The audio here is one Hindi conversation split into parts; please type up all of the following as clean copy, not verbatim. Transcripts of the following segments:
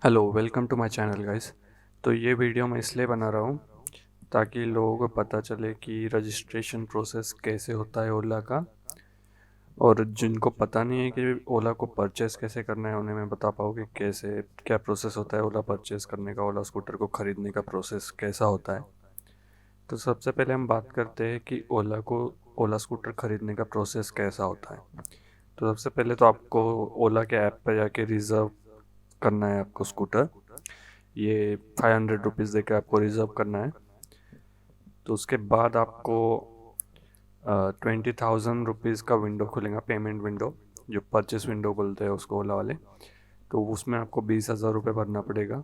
Hello welcome to my channel guys. तो ये वीडियो मैं इसलिए बना रहा हूँ ताकि लोगों को पता चले कि रजिस्ट्रेशन प्रोसेस कैसे होता है ओला का। और जिनको पता नहीं है कि ओला को परचेस कैसे करना है उन्हें मैं बता पाऊँ कि कैसे क्या प्रोसेस होता है ओला परचेस करने का, ओला स्कूटर को ख़रीदने का प्रोसेस कैसा होता है। तो सबसे पहले हम बात करते हैं कि ओला स्कूटर ख़रीदने का प्रोसेस कैसा होता है। तो सबसे पहले तो आपको ओला के ऐप पर जाके रिज़र्व करना है आपको स्कूटर। ये 500 रुपीज़ दे के आपको रिज़र्व करना है। तो उसके बाद आपको 20,000 रुपीज़ का विंडो खुलेगा, पेमेंट विंडो, जो परचेस विंडो बोलते हैं उसको ओला वाले। तो उसमें आपको 20,000 रुपये भरना पड़ेगा।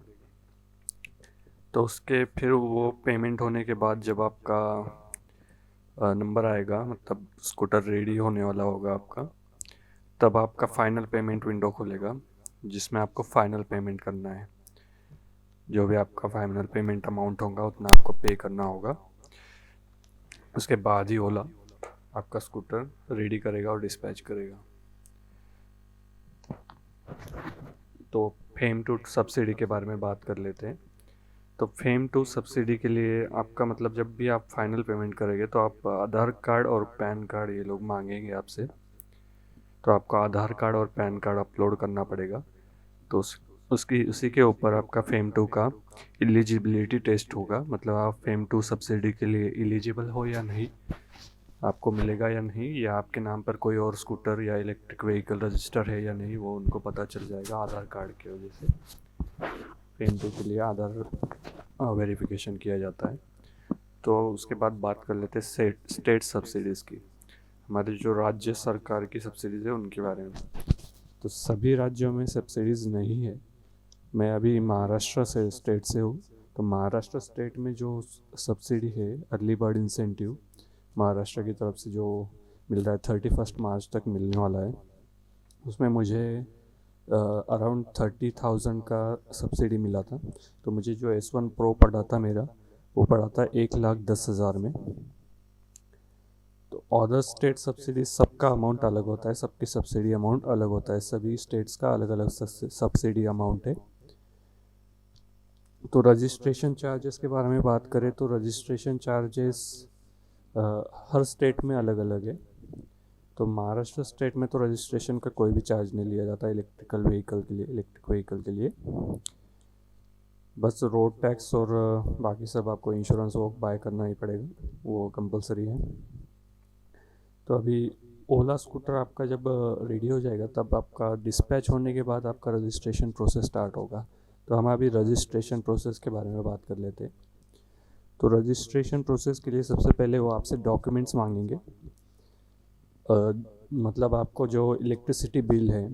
तो उसके फिर वो पेमेंट होने के बाद जब आपका नंबर आएगा, मतलब स्कूटर रेडी होने वाला होगा आपका, तब आपका फ़ाइनल पेमेंट विंडो खुलेगा जिसमें आपको फ़ाइनल पेमेंट करना है। जो भी आपका फाइनल पेमेंट अमाउंट होगा उतना आपको पे करना होगा। उसके बाद ही ओला आपका स्कूटर रेडी करेगा और डिस्पैच करेगा। तो फेम टू सब्सिडी के बारे में बात कर लेते हैं। तो फेम टू सब्सिडी के लिए आपका मतलब जब भी आप फाइनल पेमेंट करेंगे तो आप आधार कार्ड और पैन कार्ड ये लोग मांगेंगे आपसे। तो आपको आधार कार्ड और पैन कार्ड अपलोड करना पड़ेगा। तो उसकी उसी के ऊपर आपका फेम टू का एलिजिबिलिटी टेस्ट होगा, मतलब आप फेम टू सब्सिडी के लिए एलिजिबल हो या नहीं, आपको मिलेगा या नहीं, या आपके नाम पर कोई और स्कूटर या इलेक्ट्रिक व्हीकल रजिस्टर है या नहीं, वो उनको पता चल जाएगा आधार कार्ड की वजह से। फेम टू के लिए आधार वेरिफिकेशन किया जाता है। तो उसके बाद बात कर लेते हैं स्टेट सब्सिडीज़ की, हमारे जो राज्य सरकार की सब्सिडीज़ है उनके बारे में। तो सभी राज्यों में सब्सिडीज़ नहीं है। मैं अभी महाराष्ट्र से स्टेट से हूँ। तो महाराष्ट्र स्टेट में जो सब्सिडी है, अर्ली बर्ड इंसेंटिव, महाराष्ट्र की तरफ से जो मिल रहा है 31 मार्च तक मिलने वाला है, उसमें मुझे अराउंड 30,000 का सब्सिडी मिला था। तो मुझे जो S1 प्रो पड़ा था मेरा, वो पड़ा था 1,10,000 में। तो अदर स्टेट सब्सिडी, सबका अमाउंट अलग होता है, सबकी सब्सिडी अमाउंट अलग होता है, सभी स्टेट्स का अलग अलग सब्सिडी अमाउंट है। तो रजिस्ट्रेशन चार्जेस के बारे में बात करें तो रजिस्ट्रेशन चार्जेस हर स्टेट में अलग अलग है। तो महाराष्ट्र स्टेट में तो रजिस्ट्रेशन का कोई भी चार्ज नहीं लिया जाता इलेक्ट्रिक व्हीकल के लिए। बस रोड टैक्स और बाकी सब आपको इंश्योरेंस वो बाय करना ही पड़ेगा, वो कंपलसरी है। तो अभी ओला स्कूटर आपका जब रेडी हो जाएगा तब आपका डिस्पैच होने के बाद आपका रजिस्ट्रेशन प्रोसेस स्टार्ट होगा। तो हम अभी रजिस्ट्रेशन प्रोसेस के बारे में बात कर लेते हैं। तो रजिस्ट्रेशन प्रोसेस के लिए सबसे पहले वो आपसे डॉक्यूमेंट्स मांगेंगे। मतलब आपको जो इलेक्ट्रिसिटी बिल है,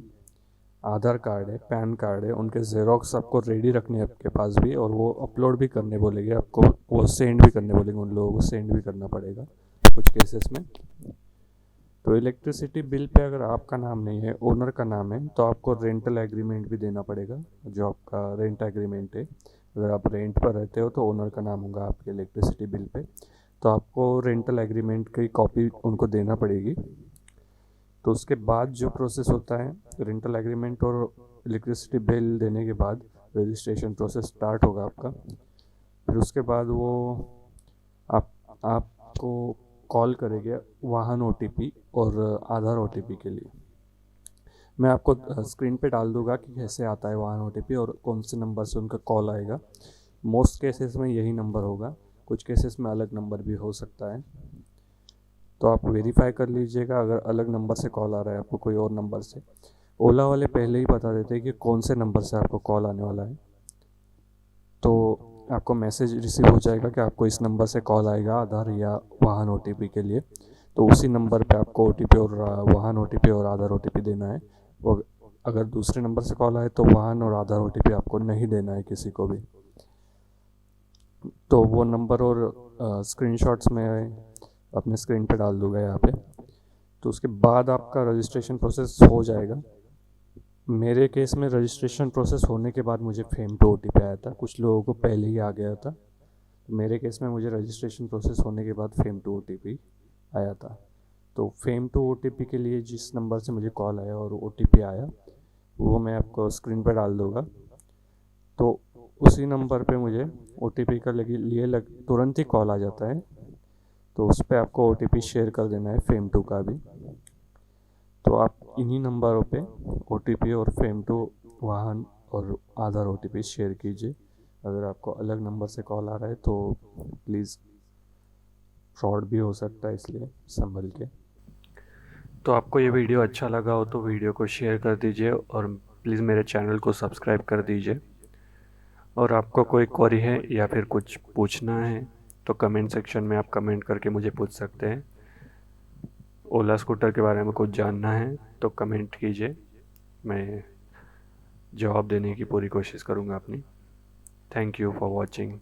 आधार कार्ड है, पैन कार्ड है, उनके ज़ेरॉक्स आपको रेडी रखने हैं आपके पास भी, और वो अपलोड भी करने बोलेंगे आपको, वो सेंड भी करने बोलेंगे, उन लोगों को सेंड भी करना पड़ेगा कुछ केसेस में। तो इलेक्ट्रिसिटी बिल पे अगर आपका नाम नहीं है, ओनर का नाम है, तो आपको रेंटल एग्रीमेंट भी देना पड़ेगा। जो आपका रेंट एग्रीमेंट है, अगर आप रेंट पर रहते हो तो ओनर का नाम होगा आपके इलेक्ट्रिसिटी बिल पे, तो आपको रेंटल एग्रीमेंट की कॉपी उनको देना पड़ेगी। तो उसके बाद जो प्रोसेस होता है, रेंटल एग्रीमेंट और इलेक्ट्रिसिटी बिल देने के बाद रजिस्ट्रेशन प्रोसेस स्टार्ट होगा आपका। फिर उसके बाद वो आप आपको कॉल करेंगे वाहन OTP और आधार OTP के लिए। मैं आपको स्क्रीन पे डाल दूंगा कि कैसे आता है वाहन OTP और कौन से नंबर से उनका कॉल आएगा। मोस्ट केसेस में यही नंबर होगा, कुछ केसेस में अलग नंबर भी हो सकता है। तो आप वेरीफाई कर लीजिएगा अगर अलग नंबर से कॉल आ रहा है आपको कोई और नंबर से। ओला वाले पहले ही बता देते हैं कि कौन से नंबर से आपको कॉल आने वाला है। तो आपको मैसेज रिसीव हो जाएगा कि आपको इस नंबर से कॉल आएगा आधार या वाहन OTP के लिए। तो उसी नंबर पे आपको OTP और वाहन OTP और आधार OTP देना है। वो अगर दूसरे नंबर से कॉल आए तो वाहन और आधार OTP आपको नहीं देना है किसी को भी। तो वो नंबर और स्क्रीनशॉट्स में अपने स्क्रीन पे डाल दूंगा यहाँ पे। तो उसके बाद आपका रजिस्ट्रेशन प्रोसेस हो जाएगा। मेरे केस में रजिस्ट्रेशन प्रोसेस होने के बाद मुझे फेम टू OTP आया था, कुछ लोगों को पहले ही आ गया था। तो मेरे केस में मुझे रजिस्ट्रेशन प्रोसेस होने के बाद फेम टू OTP आया था। तो फेम टू OTP के लिए जिस नंबर से मुझे कॉल आया और OTP आया वो मैं आपको स्क्रीन पर डाल दूँगा। तो उसी नंबर पे मुझे OTP का लिए तुरंत ही कॉल आ जाता है। तो उस पर आपको OTP शेयर कर देना है FAME2 का भी। तो आप इन्हीं नंबरों पे OTP और FAME2 वाहन और आधार OTP शेयर कीजिए। अगर आपको अलग नंबर से कॉल आ रहा है तो प्लीज़, फ्रॉड भी हो सकता है, इसलिए संभल के। तो आपको ये वीडियो अच्छा लगा हो तो वीडियो को शेयर कर दीजिए और प्लीज़ मेरे चैनल को सब्सक्राइब कर दीजिए। और आपको कोई क्वेरी है या फिर कुछ पूछना है तो कमेंट सेक्शन में आप कमेंट करके मुझे पूछ सकते हैं। ओला स्कूटर के बारे में कुछ जानना है तो कमेंट कीजिए, मैं जवाब देने की पूरी कोशिश करूँगा अपनी। Thank you for watching.